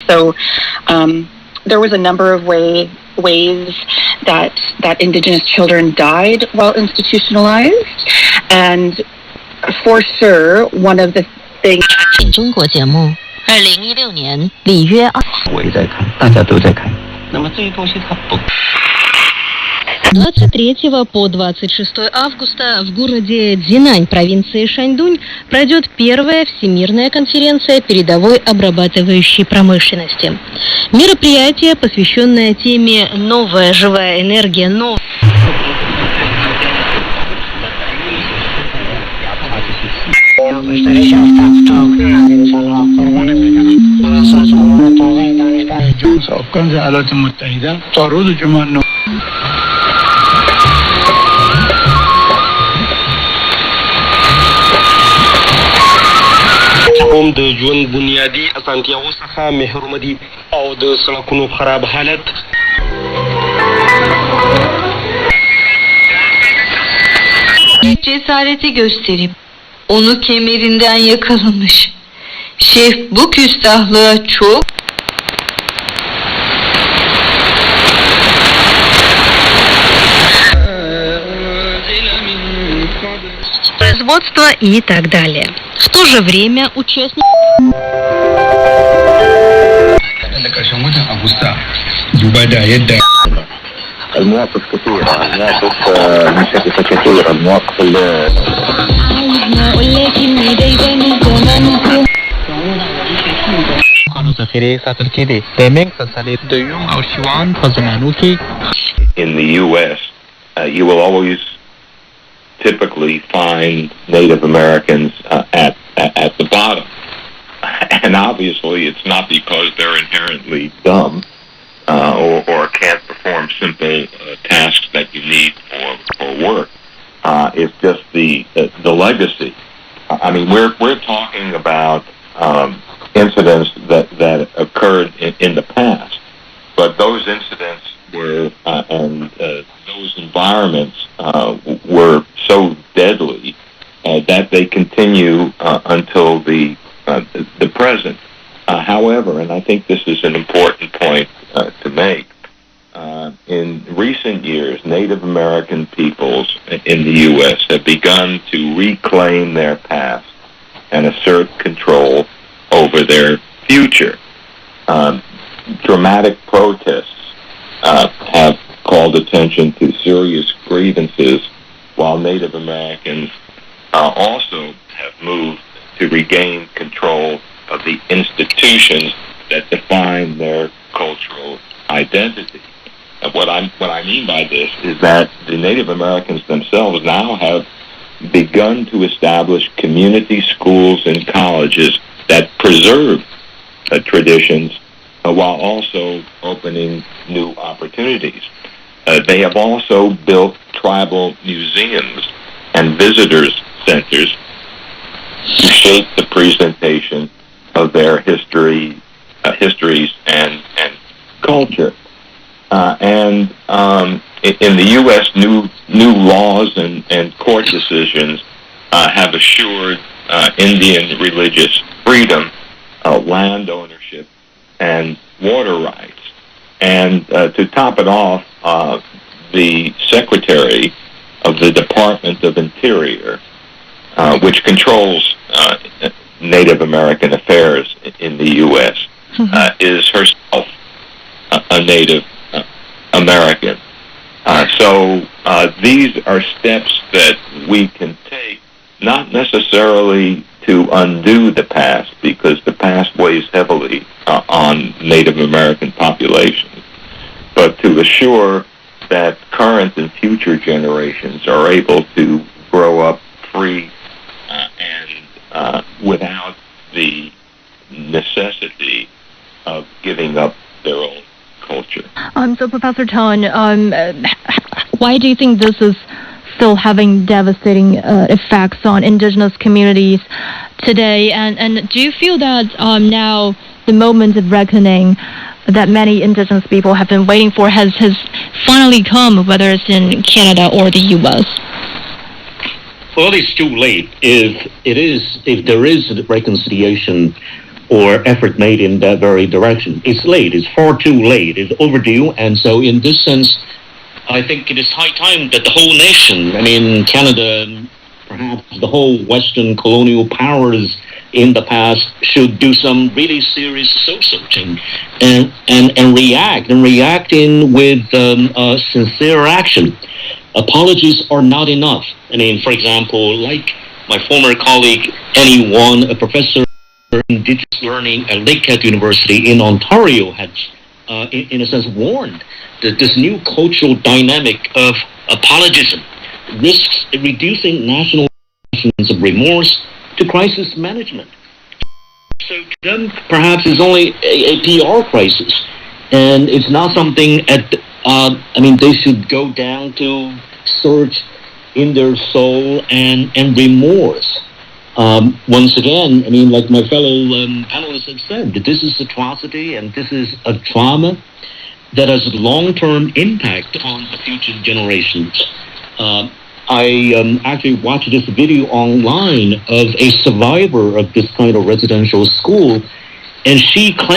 So there was a number of ways that Indigenous children died while institutionalized, and for sure, one of the things. 中国节目，2016年里约。我也在看，大家都在看。那么这些东西它不。23 по 26 августа в городе Динань, провинции Шаньдунь, пройдет первая всемирная конференция передовой обрабатывающей промышленности. Мероприятие, посвященное теме «Новая живая энергия», هم د ژوند بنیادی اسانتیاو څخه محروم دي او د سړکونو خراب حالت cesareti gösterip onu kemerinden yakalamış. Şef bu küstahlığa çok производства и так далее. В то же время участники المواقف كثيرة، المواقف مشاكل كثيرة، المواقف In the U.S., you will always typically find Native Americans at the bottom. And obviously it's not because they're inherently dumb or can't perform simple tasks that you need for work. It's just the legacy. I mean, we're talking about incidents that occurred in the past, but those incidents were and those environments were so deadly that they continue until the present. However, and I think this is an important point to make, in recent years, Native American peoples in the U.S. have begun to reclaim their past and assert control over their future. Dramatic protests have called attention to serious grievances, while Native Americans also have moved to regain control of the institutions that define their cultural identity. And what I mean by this is that the Native Americans themselves now have begun to establish community schools and colleges that preserve traditions while also opening new opportunities. They have also built tribal museums and visitors centers to shape the presentation of their histories and culture. And in the U.S., new laws and court decisions have assured Indian religious freedom, land ownership, and water rights. And to top it off, the Secretary of the Department of Interior, which controls Native American affairs in the U.S., is herself a Native American. So these are steps that we can take, not necessarily to undo the past, because the past weighs heavily on Native American populations, but to assure that current and future generations are able to grow up free and without the necessity of giving up their own culture. So, Professor Tan, why do you think this is still having devastating effects on indigenous communities today? And do you feel that now the moment of reckoning that many indigenous people have been waiting for has finally come, whether it's in Canada or the U.S.? Well, it's too late. If there is reconciliation or effort made in that very direction. It's late. It's far too late. It's overdue. And so in this sense, I think it is high time that the whole nation, I mean, Canada, perhaps the whole Western colonial powers in the past should do some really serious soul-searching and react in with sincere action. Apologies are not enough. I mean, for example, like my former colleague, Annie Won, a professor of Indigenous learning at Lakehead University in Ontario, had, in a sense, warned that this new cultural dynamic of apologism risks reducing national emotions of remorse to crisis management. So to them, perhaps it's only a PR crisis, and it's not something they should go down to search in their soul and remorse. Once again, I mean, like my fellow panelists have said, that this is atrocity and this is a trauma that has long-term impact on the future generations. I actually watched this video online of a survivor of this kind of residential school, and she claimed